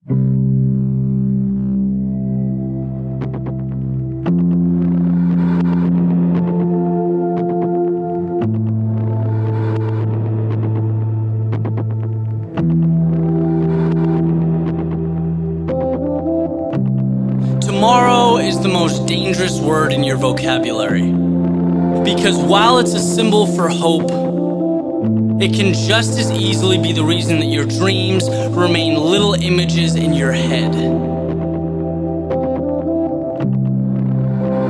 Tomorrow is the most dangerous word in your vocabulary, because while it's a symbol for hope, it can just as easily be the reason that your dreams remain little images in your head.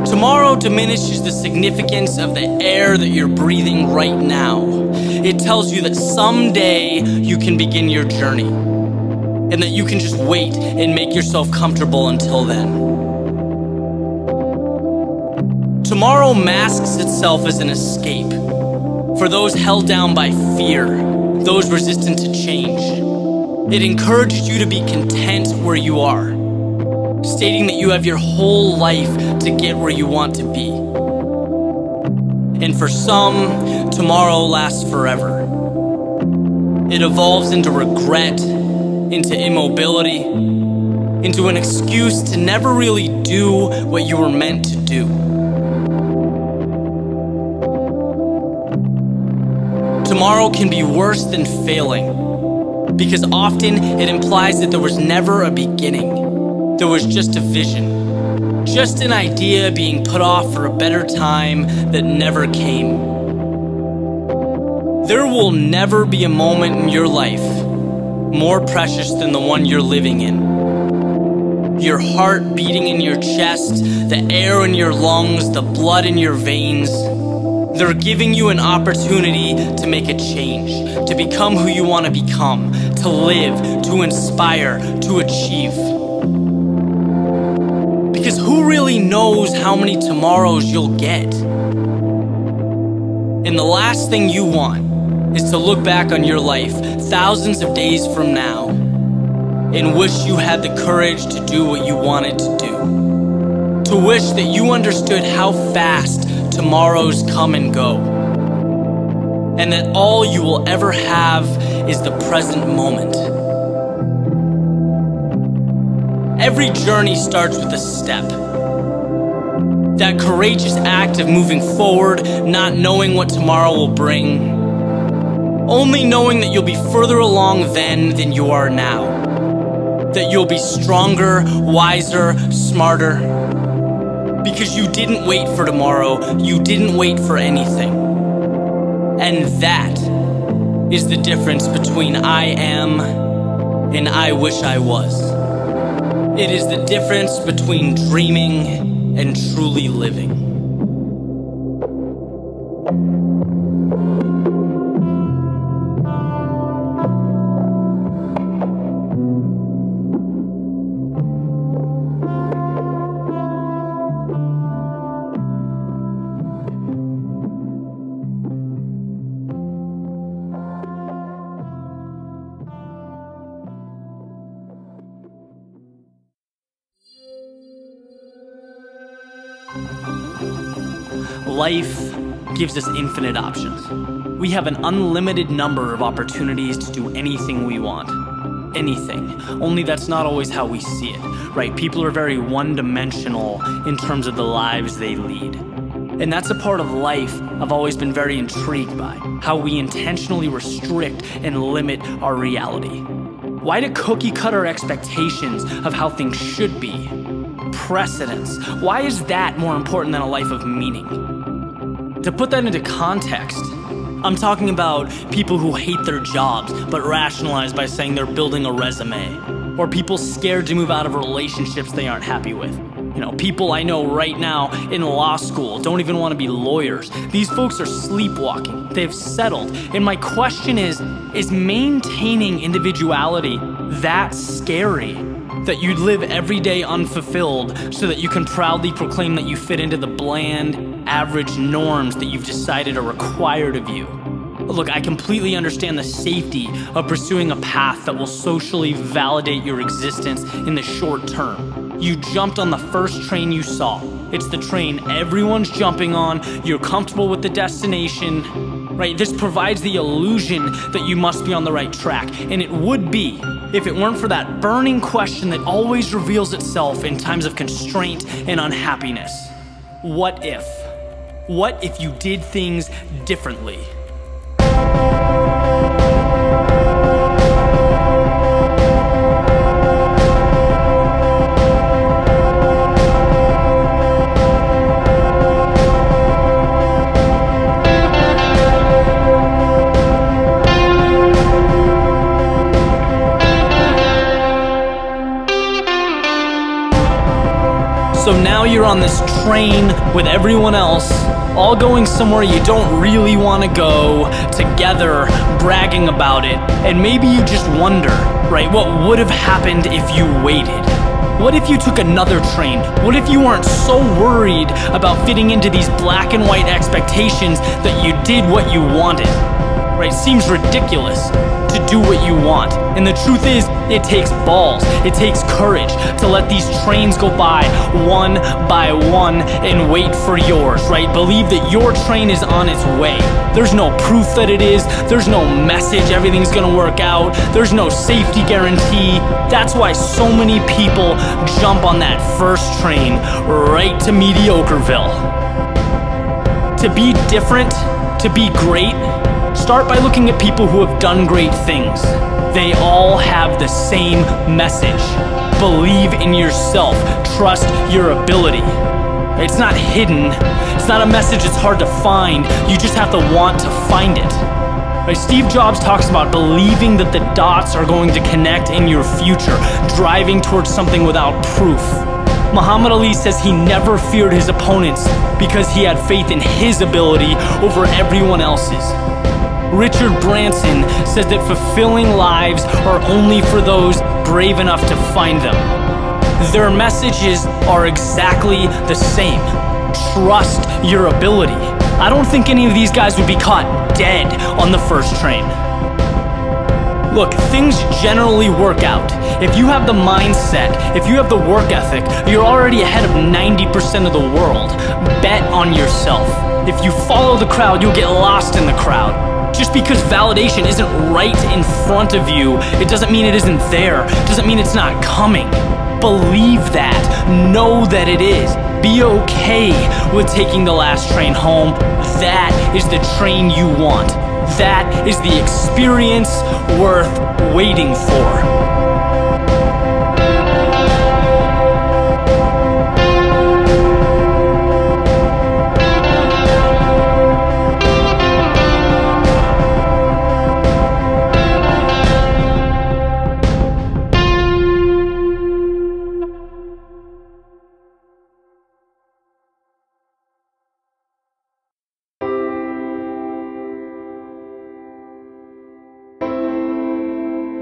Tomorrow diminishes the significance of the air that you're breathing right now. It tells you that someday you can begin your journey, and that you can just wait and make yourself comfortable until then. Tomorrow masks itself as an escape for those held down by fear, those resistant to change. It encouraged you to be content where you are, stating that you have your whole life to get where you want to be. And for some, tomorrow lasts forever. It evolves into regret, into immobility, into an excuse to never really do what you were meant to do. Tomorrow can be worse than failing, because often it implies that there was never a beginning. There was just a vision, just an idea being put off for a better time that never came. There will never be a moment in your life more precious than the one you're living in. Your heart beating in your chest, the air in your lungs, the blood in your veins. They're giving you an opportunity to make a change, to become who you want to become, to live, to inspire, to achieve. Because who really knows how many tomorrows you'll get? And the last thing you want is to look back on your life thousands of days from now and wish you had the courage to do what you wanted to do. To wish that you understood how fast tomorrows come and go, and that all you will ever have is the present moment. Every journey starts with a step. That courageous act of moving forward, not knowing what tomorrow will bring, only knowing that you'll be further along then than you are now. That you'll be stronger, wiser, smarter. Because you didn't wait for tomorrow, you didn't wait for anything. And that is the difference between I am and I wish I was. It is the difference between dreaming and truly living. Life gives us infinite options. We have an unlimited number of opportunities to do anything we want. Anything. Only that's not always how we see it, right? People are very one-dimensional in terms of the lives they lead. And that's a part of life I've always been very intrigued by, how we intentionally restrict and limit our reality. Why do cookie-cutter expectations of how things should be? Precedence. Why is that more important than a life of meaning? To put that into context, I'm talking about people who hate their jobs but rationalize by saying they're building a resume, or people scared to move out of relationships they aren't happy with. You know, people I know right now in law school don't even want to be lawyers. These folks are sleepwalking. They've settled. And my question is maintaining individuality that scary? That you live every day unfulfilled so that you can proudly proclaim that you fit into the bland, average norms that you've decided are required of you. Look, I completely understand the safety of pursuing a path that will socially validate your existence in the short term. You jumped on the first train you saw. It's the train everyone's jumping on, you're comfortable with the destination, right? This provides the illusion that you must be on the right track, and it would be if it weren't for that burning question that always reveals itself in times of constraint and unhappiness. What if? What if you did things differently? So now you're on this train with everyone else, all going somewhere you don't really want to go, together, bragging about it, and maybe you just wonder, right, what would have happened if you waited? What if you took another train? What if you weren't so worried about fitting into these black and white expectations that you did what you wanted? Right? Seems ridiculous to do what you want. And the truth is, it takes balls, it takes courage to let these trains go by one and wait for yours, right? Believe that your train is on its way. There's no proof that it is, there's no message everything's gonna work out, there's no safety guarantee. That's why so many people jump on that first train right to Mediocreville. To be different, to be great, start by looking at people who have done great things. They all have the same message. Believe in yourself. Trust your ability. It's not hidden. It's not a message that's hard to find. You just have to want to find it. Right? Steve Jobs talks about believing that the dots are going to connect in your future, driving towards something without proof. Muhammad Ali says he never feared his opponents because he had faith in his ability over everyone else's. Richard Branson says that fulfilling lives are only for those brave enough to find them. Their messages are exactly the same. Trust your ability. I don't think any of these guys would be caught dead on the first train. Look, things generally work out. If you have the mindset, if you have the work ethic, you're already ahead of 90% of the world. Bet on yourself. If you follow the crowd, you'll get lost in the crowd. Just because validation isn't right in front of you, it doesn't mean it isn't there. It doesn't mean it's not coming. Believe that. Know that it is. Be okay with taking the last train home. That is the train you want. That is the experience worth waiting for.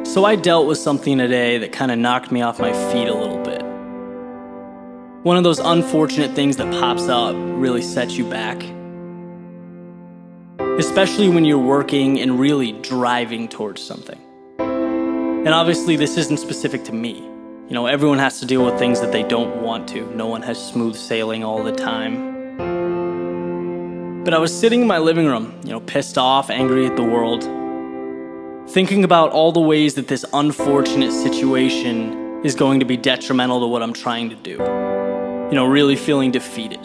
So I dealt with something today that kind of knocked me off my feet a little bit. One of those unfortunate things that pops up really sets you back. Especially when you're working and really driving towards something. And obviously this isn't specific to me. You know, everyone has to deal with things that they don't want to. No one has smooth sailing all the time. But I was sitting in my living room, pissed off, angry at the world, thinking about all the ways that this unfortunate situation is going to be detrimental to what I'm trying to do. Really feeling defeated.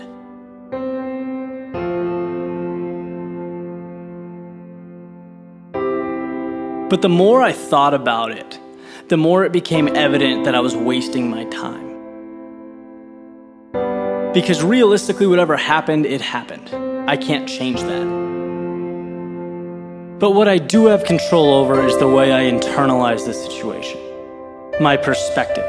But the more I thought about it, the more it became evident that I was wasting my time. Because realistically, whatever happened, it happened. I can't change that. But what I do have control over is the way I internalize the situation. My perspective.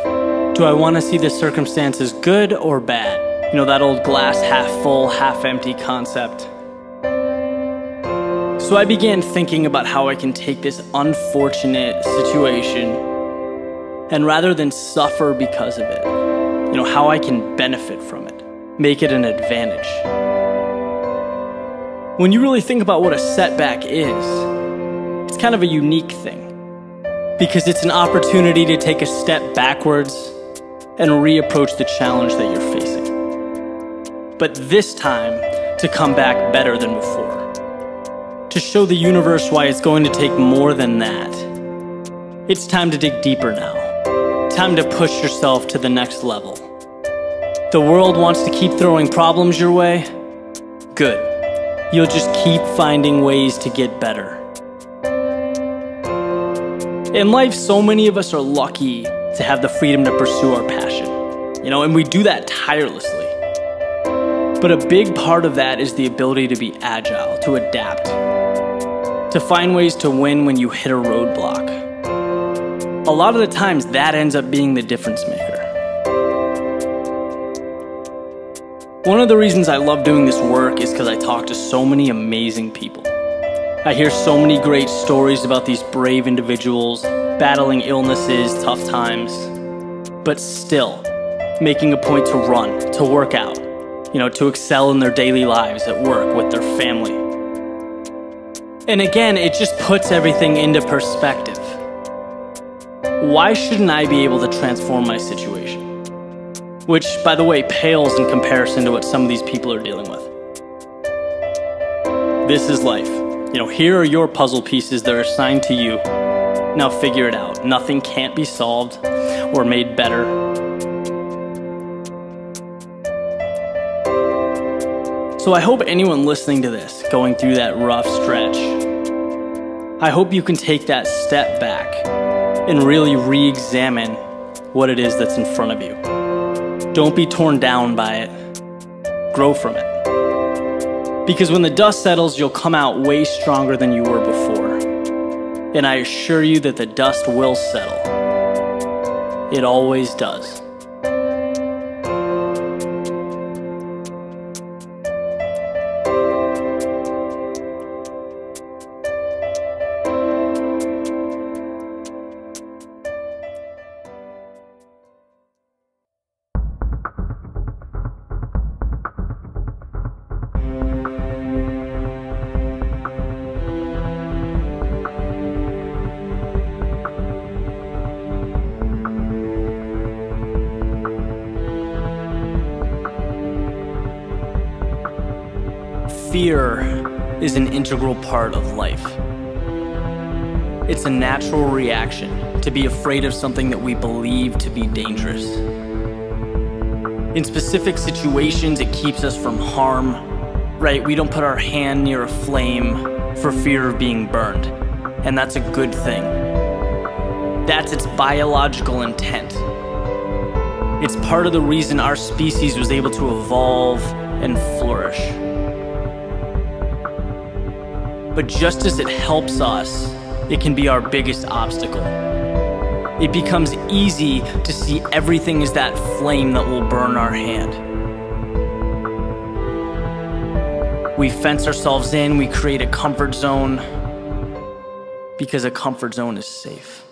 Do I want to see the circumstances good or bad? That old glass half full, half empty concept. So I began thinking about how I can take this unfortunate situation and rather than suffer because of it, how I can benefit from it, make it an advantage. When you really think about what a setback is, it's kind of a unique thing because it's an opportunity to take a step backwards and reapproach the challenge that you're facing. But this time, to come back better than before. to show the universe why it's going to take more than that. It's time to dig deeper now. Time to push yourself to the next level. The world wants to keep throwing problems your way? Good. You'll just keep finding ways to get better. In life, so many of us are lucky to have the freedom to pursue our passion. And we do that tirelessly. But a big part of that is the ability to be agile, to adapt, to find ways to win when you hit a roadblock. A lot of the times, that ends up being the difference maker. One of the reasons I love doing this work is because I talk to so many amazing people. I hear so many great stories about these brave individuals battling illnesses, tough times, but still making a point to run, to work out, to excel in their daily lives at work with their family. And again, it just puts everything into perspective. Why shouldn't I be able to transform my situation? Which, by the way, pales in comparison to what some of these people are dealing with. This is life. Here are your puzzle pieces that are assigned to you. Now figure it out. Nothing can't be solved or made better. So I hope anyone listening to this, going through that rough stretch, I hope you can take that step back and really re-examine what it is that's in front of you. Don't be torn down by it. Grow from it. Because when the dust settles, you'll come out way stronger than you were before. And I assure you that the dust will settle. It always does. Fear is an integral part of life. It's a natural reaction to be afraid of something that we believe to be dangerous. In specific situations, it keeps us from harm, right? We don't put our hand near a flame for fear of being burned, and that's a good thing. That's its biological intent. It's part of the reason our species was able to evolve and flourish. But just as it helps us, it can be our biggest obstacle. It becomes easy to see everything as that flame that will burn our hand. We fence ourselves in, we create a comfort zone because a comfort zone is safe.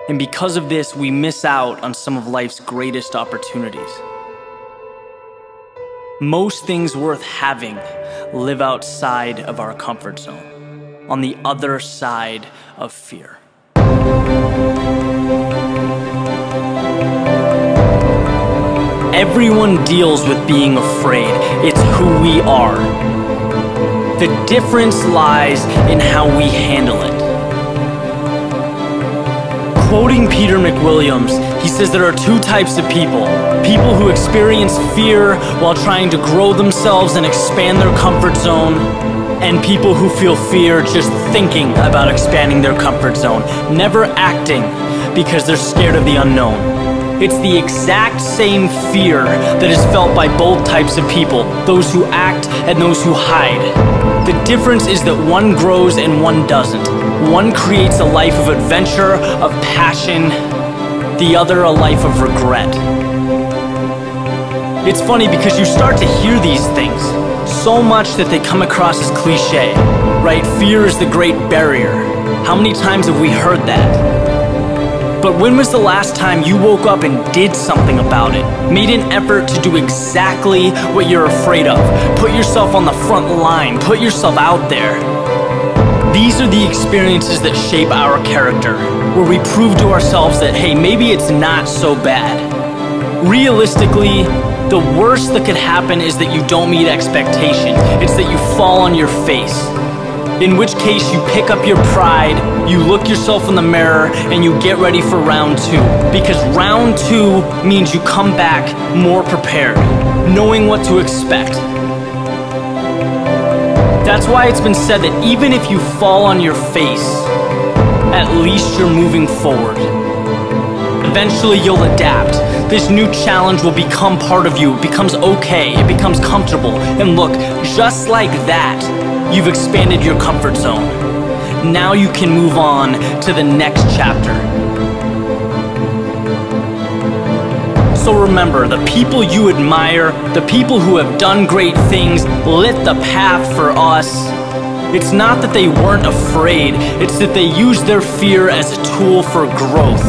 And because of this, we miss out on some of life's greatest opportunities. Most things worth having live outside of our comfort zone, on the other side of fear. Everyone deals with being afraid. It's who we are. The difference lies in how we handle it. Quoting Peter McWilliams, he says there are two types of people. People who experience fear while trying to grow themselves and expand their comfort zone, and people who feel fear just thinking about expanding their comfort zone, never acting because they're scared of the unknown. It's the exact same fear that is felt by both types of people, those who act and those who hide. The difference is that one grows and one doesn't. One creates a life of adventure, of passion, the other a life of regret. It's funny because you start to hear these things so much that they come across as cliche, right? Fear is the great barrier. How many times have we heard that? But when was the last time you woke up and did something about it? Made an effort to do exactly what you're afraid of. Put yourself on the front line. Put yourself out there. These are the experiences that shape our character, where we prove to ourselves that, hey, maybe it's not so bad. Realistically, The worst that could happen is that you don't meet expectation. It's that you fall on your face. In which case you pick up your pride, you look yourself in the mirror, and you get ready for round two. Because round two means you come back more prepared, knowing what to expect. That's why it's been said that even if you fall on your face, at least you're moving forward. Eventually you'll adapt. This new challenge will become part of you. It becomes okay. It becomes comfortable. And look, just like that, you've expanded your comfort zone. Now you can move on to the next chapter. So remember, the people you admire, the people who have done great things, lit the path for us. It's not that they weren't afraid, it's that they used their fear as a tool for growth,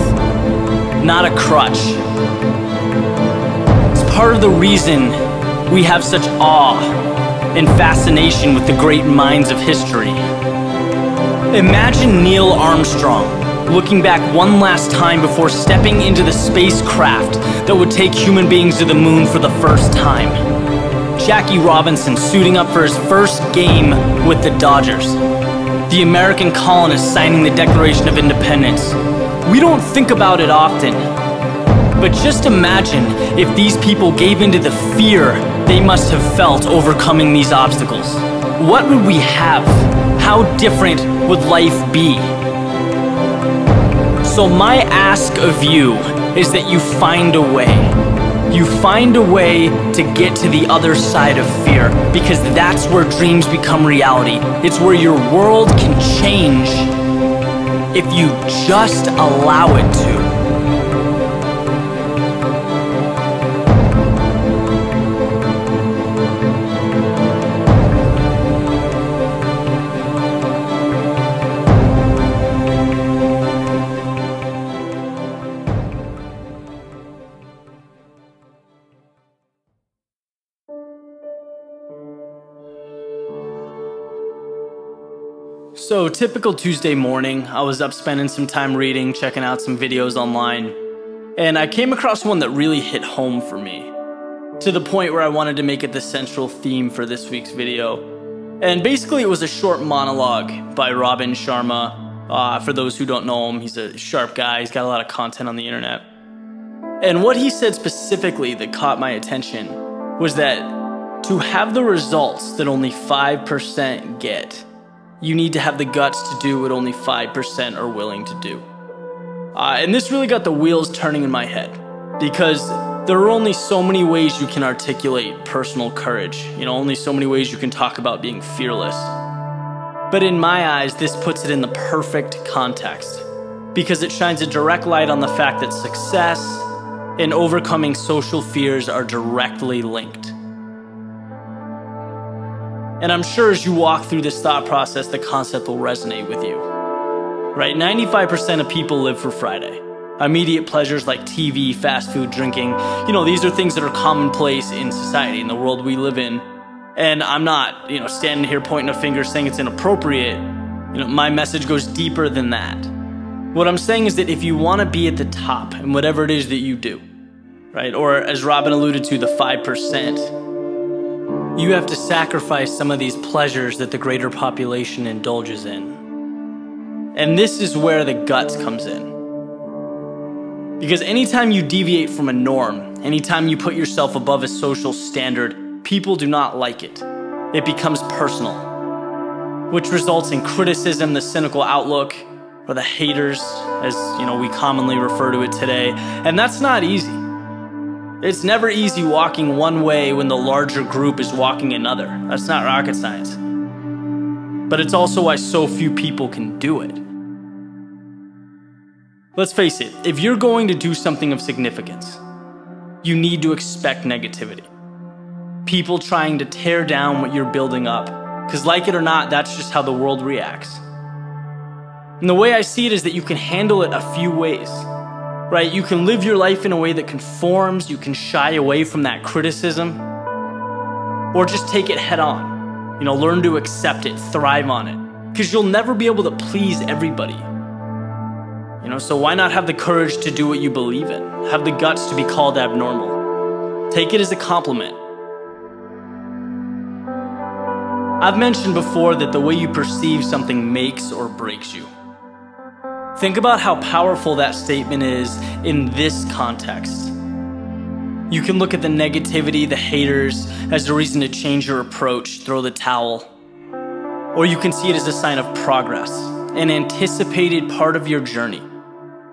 not a crutch. It's part of the reason we have such awe and fascination with the great minds of history. Imagine Neil Armstrong looking back one last time before stepping into the spacecraft that would take human beings to the moon for the first time. Jackie Robinson suiting up for his first game with the Dodgers. The American colonists signing the Declaration of Independence. We don't think about it often, but just imagine if these people gave into the fear they must have felt overcoming these obstacles. What would we have? How different would life be? So my ask of you is that you find a way. You find a way to get to the other side of fear, because that's where dreams become reality. It's where your world can change if you just allow it to. So, typical Tuesday morning, I was up spending some time reading, checking out some videos online, and I came across one that really hit home for me, to the point where I wanted to make it the central theme for this week's video. And basically it was a short monologue by Robin Sharma. For those who don't know him, he's a sharp guy, he's got a lot of content on the internet. And what he said specifically that caught my attention was that to have the results that only 5% get, you need to have the guts to do what only 5% are willing to do. And this really got the wheels turning in my head, because there are only so many ways you can articulate personal courage. Only so many ways you can talk about being fearless. But in my eyes, this puts it in the perfect context, because it shines a direct light on the fact that success and overcoming social fears are directly linked. And I'm sure as you walk through this thought process, the concept will resonate with you. Right? 95% of people live for Friday. Immediate pleasures like TV, fast food, drinking, these are things that are commonplace in society, in the world we live in. And I'm not, standing here pointing a finger saying it's inappropriate. My message goes deeper than that. What I'm saying is that if you want to be at the top in whatever it is that you do, right? Or as Robin alluded to, the 5%, you have to sacrifice some of these pleasures that the greater population indulges in. And this is where the guts comes in. Because anytime you deviate from a norm, anytime you put yourself above a social standard, people do not like it. It becomes personal, which results in criticism, the cynical outlook, or the haters, as we commonly refer to it today. And that's not easy. It's never easy walking one way when the larger group is walking another. That's not rocket science. But it's also why so few people can do it. Let's face it, if you're going to do something of significance, you need to expect negativity. People trying to tear down what you're building up. Because like it or not, that's just how the world reacts. And the way I see it is that you can handle it a few ways. Right? You can live your life in a way that conforms, you can shy away from that criticism, or just take it head on. Learn to accept it, thrive on it, because you'll never be able to please everybody. So why not have the courage to do what you believe in? Have the guts to be called abnormal, Take it as a compliment. I've mentioned before that the way you perceive something makes or breaks you. Think about how powerful that statement is in this context. You can look at the negativity, the haters, as a reason to change your approach, throw the towel. Or you can see it as a sign of progress, an anticipated part of your journey.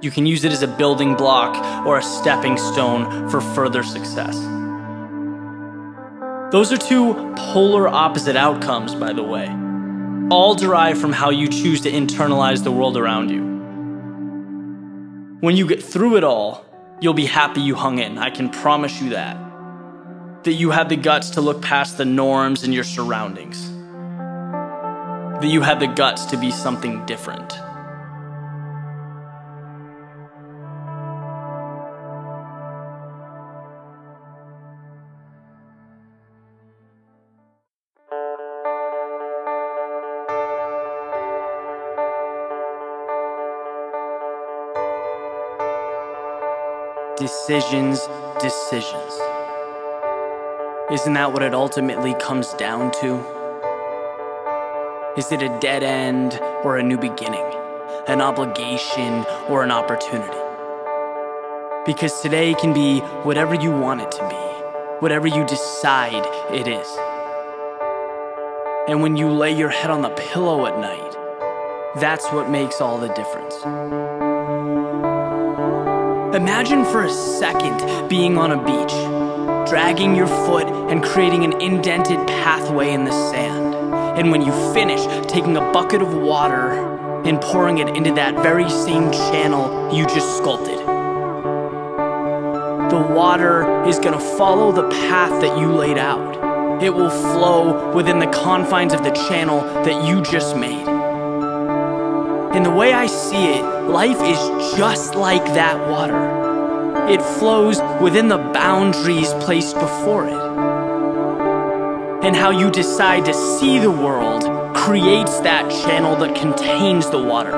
You can use it as a building block or a stepping stone for further success. Those are two polar opposite outcomes, by the way, all derived from how you choose to internalize the world around you. When you get through it all, you'll be happy you hung in. I can promise you that. That you had the guts to look past the norms in your surroundings. That you had the guts to be something different. Decisions. Isn't that what it ultimately comes down to? Is it a dead end or a new beginning? An obligation or an opportunity? Because today can be whatever you want it to be, whatever you decide it is. And when you lay your head on the pillow at night, that's what makes all the difference. Imagine for a second being on a beach, dragging your foot and creating an indented pathway in the sand. And when you finish, taking a bucket of water and pouring it into that very same channel you just sculpted. The water is gonna follow the path that you laid out. It will flow within the confines of the channel that you just made. And the way I see it, life is just like that water. It flows within the boundaries placed before it. And how you decide to see the world creates that channel that contains the water.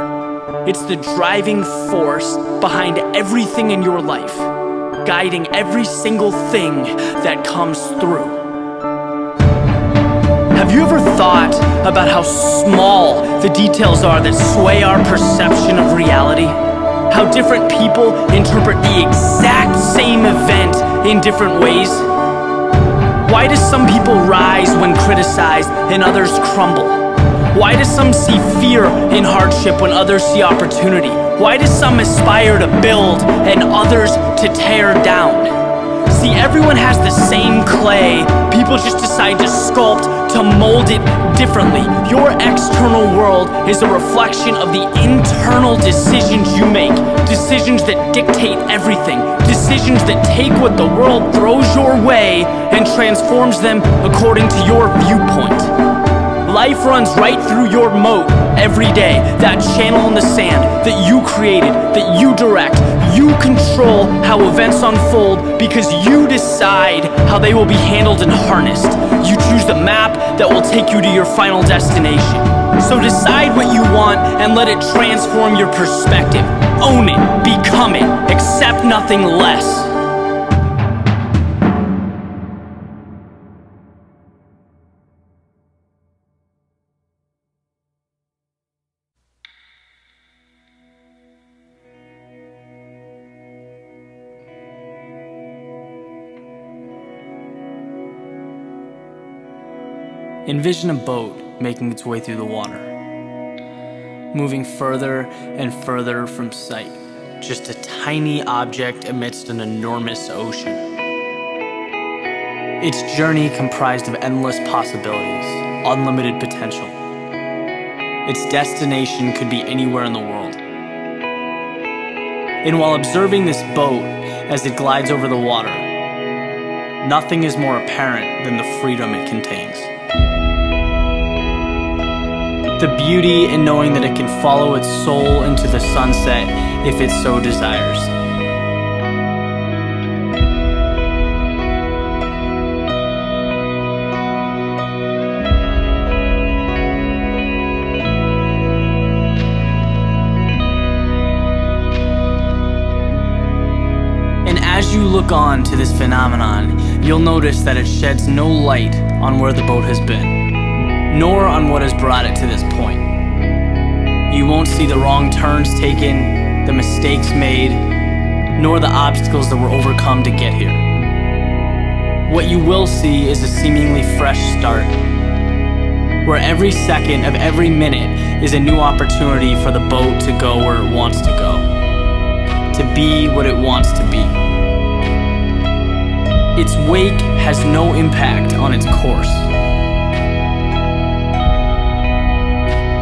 It's the driving force behind everything in your life, guiding every single thing that comes through. Have you ever thought about how small the details are that sway our perception of reality? How different people interpret the exact same event in different ways? Why do some people rise when criticized and others crumble? Why do some see fear in hardship when others see opportunity? Why do some aspire to build and others to tear down? See, everyone has the same clay. People just decide to sculpt, to mold it differently. Your external world is a reflection of the internal decisions you make. Decisions that dictate everything. Decisions that take what the world throws your way and transforms them according to your viewpoint. Life runs right through your moat every day. That channel in the sand that you created, that you direct. You control how events unfold because you decide how they will be handled and harnessed. You choose the map that will take you to your final destination. So decide what you want and let it transform your perspective. Own it, become it, accept nothing less. Envision a boat making its way through the water, moving further and further from sight, just a tiny object amidst an enormous ocean. Its journey comprised of endless possibilities, unlimited potential. Its destination could be anywhere in the world. And while observing this boat as it glides over the water, nothing is more apparent than the freedom it contains. The beauty in knowing that it can follow its soul into the sunset if it so desires. And as you you look on to this phenomenon, you'll notice that it sheds no light on where the boat has been, nor on what has brought it to this point. You won't see the wrong turns taken, the mistakes made, nor the obstacles that were overcome to get here. What you will see is a seemingly fresh start, where every second of every minute is a new opportunity for the boat to go where it wants to go, to be what it wants to be. Its wake has no impact on its course.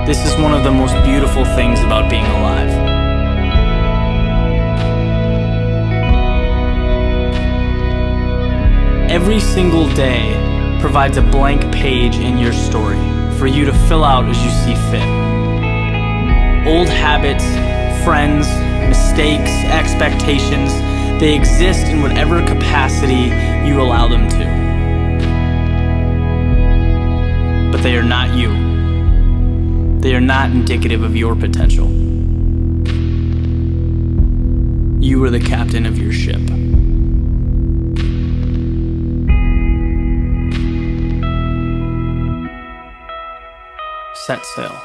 This is one of the most beautiful things about being alive. Every single day provides a blank page in your story for you to fill out as you see fit. Old habits, friends, mistakes, expectations, they exist in whatever capacity you allow them to. But they are not you. They are not indicative of your potential. You are the captain of your ship. Set sail.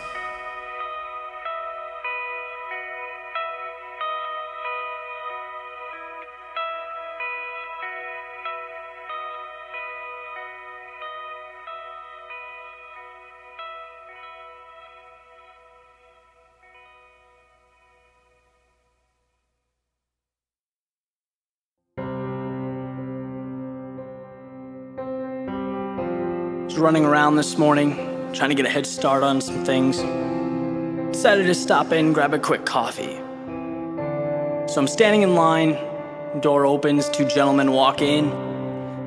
I was running around this morning, trying to get a head start on some things. Decided to stop in, grab a quick coffee. So I'm standing in line, door opens, two gentlemen walk in,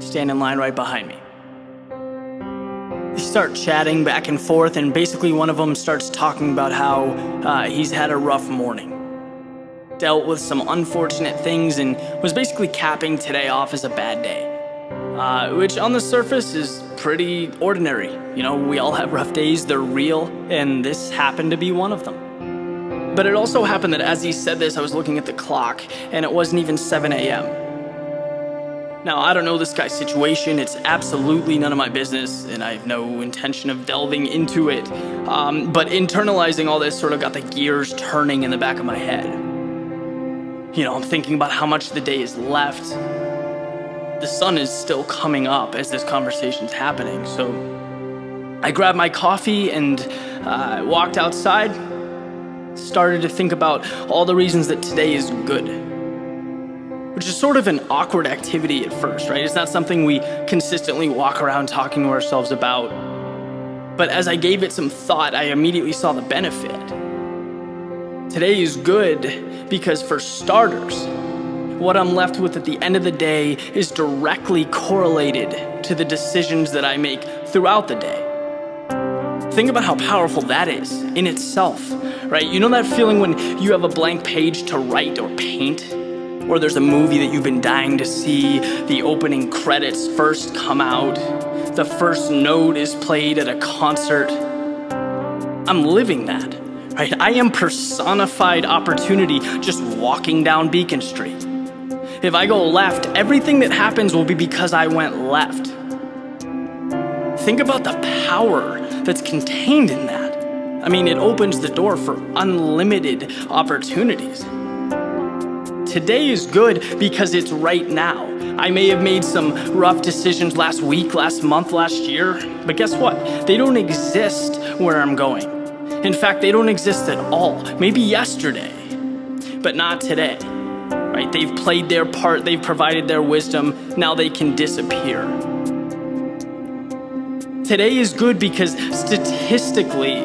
stand in line right behind me. They start chatting back and forth, and basically one of them starts talking about how he's had a rough morning. Dealt with some unfortunate things and was basically capping today off as a bad day. Which on the surface is pretty ordinary. You know, we all have rough days, they're real, and this happened to be one of them. But it also happened that as he said this, I was looking at the clock, and it wasn't even 7 a.m. Now, I don't know this guy's situation, it's absolutely none of my business, and I have no intention of delving into it. But internalizing all this sort of got the gears turning in the back of my head. You know, I'm thinking about how much the day is left. The sun is still coming up as this conversation's happening, so I grabbed my coffee and walked outside, started to think about all the reasons that today is good, which is sort of an awkward activity at first, right? It's not something we consistently walk around talking to ourselves about, but as I gave it some thought, I immediately saw the benefit. Today is good because, for starters, what I'm left with at the end of the day is directly correlated to the decisions that I make throughout the day. Think about how powerful that is in itself, right? You know that feeling when you have a blank page to write or paint? Or there's a movie that you've been dying to see, the opening credits first come out, the first note is played at a concert. I'm living that, right? I am personified opportunity just walking down Beacon Street. If I go left, everything that happens will be because I went left. Think about the power that's contained in that. I mean, it opens the door for unlimited opportunities. Today is good because it's right now. I may have made some rough decisions last week, last month, last year, but guess what? They don't exist where I'm going. In fact, they don't exist at all. Maybe yesterday, but not today. Right? They've played their part, they've provided their wisdom, now they can disappear. Today is good because statistically,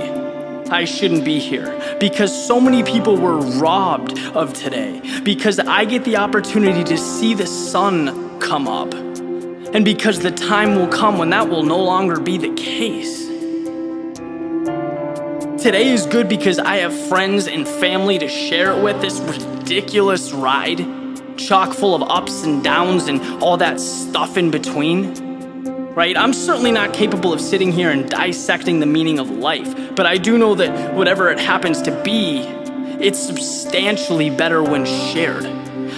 I shouldn't be here. Because so many people were robbed of today. Because I get the opportunity to see the sun come up. And because the time will come when that will no longer be the case. Today is good because I have friends and family to share it with. This ridiculous ride, chock full of ups and downs and all that stuff in between, right? I'm certainly not capable of sitting here and dissecting the meaning of life, but I do know that whatever it happens to be, it's substantially better when shared.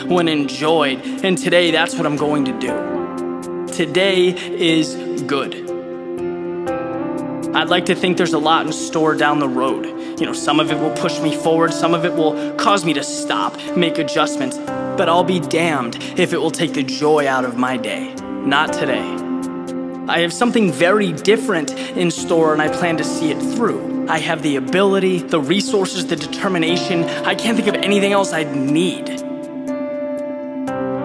when enjoyed, and today that's what I'm going to do. Today is good. I'd like to think there's a lot in store down the road. Some of it will push me forward, some of it will cause me to stop, make adjustments, but I'll be damned if it will take the joy out of my day. Not today. I have something very different in store, and I plan to see it through. I have the ability, the resources, the determination. I can't think of anything else I'd need.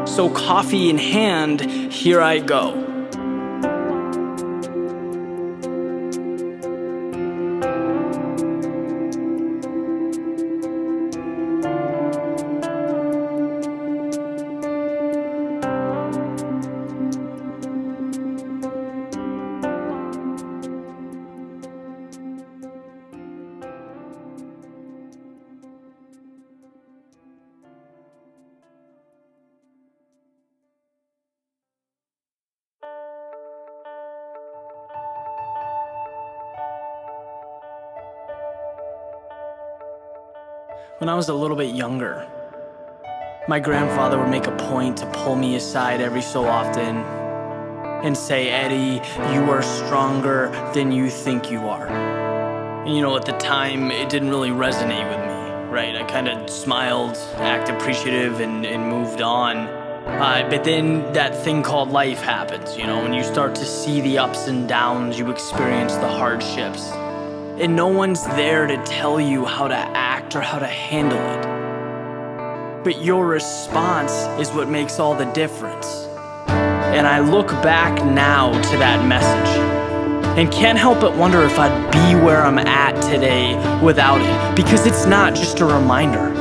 So coffee in hand, here I go. When I was a little bit younger, my grandfather would make a point to pull me aside every so often and say, "Eddie, you are stronger than you think you are." And at the time, it didn't really resonate with me, right? I kind of smiled, acted appreciative, and moved on. But then that thing called life happens, when you start to see the ups and downs, you experience the hardships. And no one's there to tell you how to act or how to handle it. But your response is what makes all the difference. And I look back now to that message and can't help but wonder if I'd be where I'm at today without it. Because it's not just a reminder.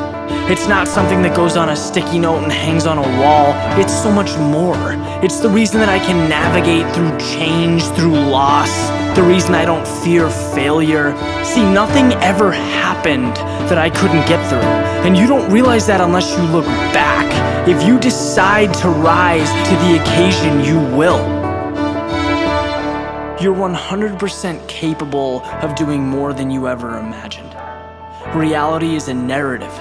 It's not something that goes on a sticky note and hangs on a wall. It's so much more. It's the reason that I can navigate through change, through loss, the reason I don't fear failure. See, nothing ever happened that I couldn't get through. And you don't realize that unless you look back. If you decide to rise to the occasion, you will. You're 100% capable of doing more than you ever imagined. Reality is a narrative,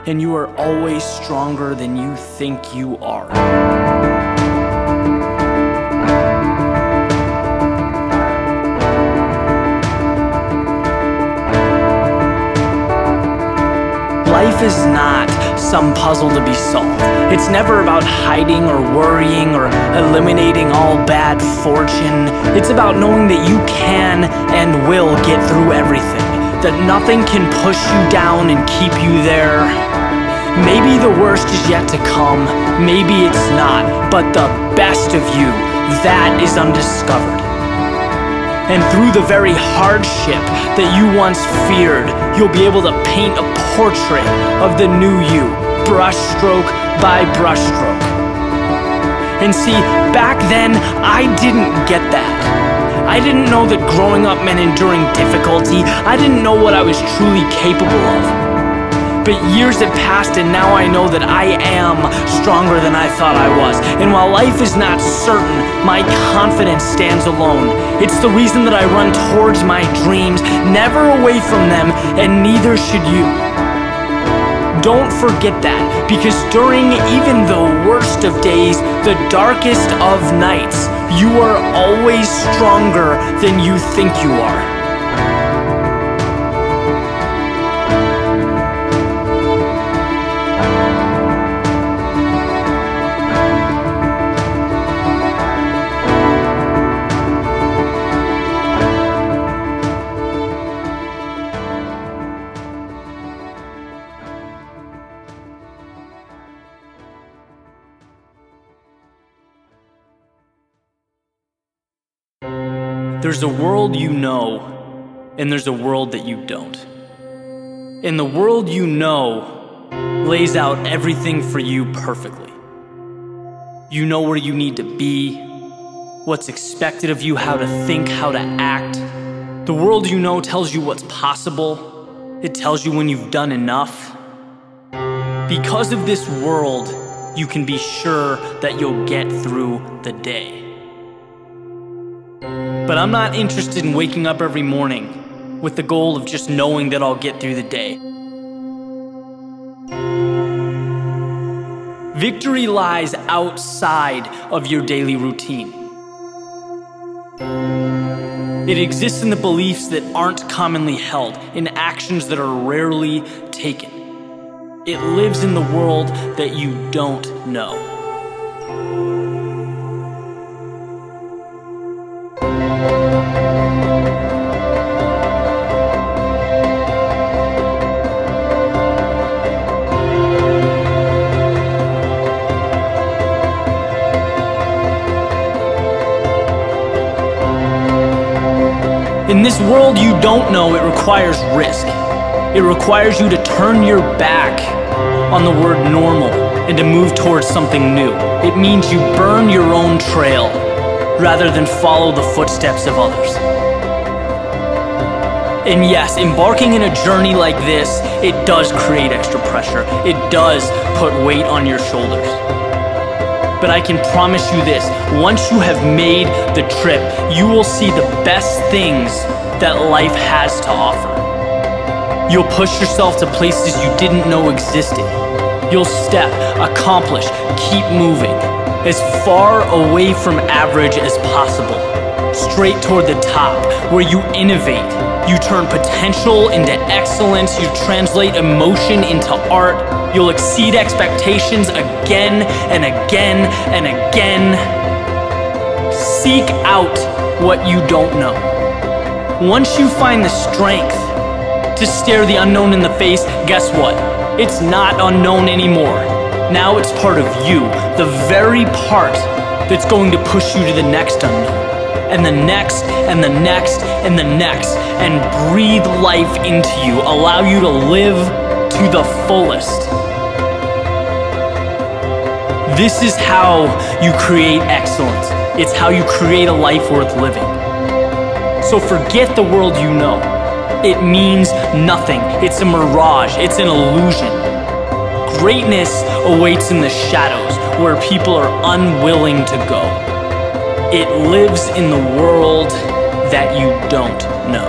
and you are always stronger than you think you are. Life is not some puzzle to be solved. It's never about hiding or worrying or eliminating all bad fortune. It's about knowing that you can and will get through everything, that nothing can push you down and keep you there. Maybe the worst is yet to come, maybe it's not, but the best of you, that is undiscovered. And through the very hardship that you once feared, you'll be able to paint a portrait of the new you, brushstroke by brushstroke. And see, back then, I didn't get that. I didn't know that growing up meant enduring difficulty. I didn't know what I was truly capable of. But years have passed, and now I know that I am stronger than I thought I was. And while life is not certain, my confidence stands alone. It's the reason that I run towards my dreams, never away from them, and neither should you. Don't forget that, because during even the worst of days, the darkest of nights, you are always stronger than you think you are. There's a world you know, and there's a world that you don't. And the world you know lays out everything for you perfectly. You know where you need to be, what's expected of you, how to think, how to act. The world you know tells you what's possible. It tells you when you've done enough. Because of this world, you can be sure that you'll get through the day. But I'm not interested in waking up every morning with the goal of just knowing that I'll get through the day. Victory lies outside of your daily routine. It exists in the beliefs that aren't commonly held, in actions that are rarely taken. It lives in the world that you don't know. In this world you don't know, it requires risk. It requires you to turn your back on the word normal and to move towards something new. It means you burn your own trail rather than follow the footsteps of others. And yes, embarking in a journey like this, it does create extra pressure. It does put weight on your shoulders. But I can promise you this, once you have made the trip, you will see the best things that life has to offer. You'll push yourself to places you didn't know existed. You'll step, accomplish, keep moving, as far away from average as possible, straight toward the top, where you innovate, you turn potential into excellence, you translate emotion into art, you'll exceed expectations again and again and again. Seek out what you don't know. Once you find the strength to stare the unknown in the face, guess what? It's not unknown anymore. Now it's part of you, the very part that's going to push you to the next unknown, and the next, and the next, and the next, and breathe life into you, allow you to live to the fullest. This is how you create excellence. It's how you create a life worth living. So forget the world you know. It means nothing. It's a mirage. It's an illusion. Greatness awaits in the shadows, where people are unwilling to go. It lives in the world that you don't know.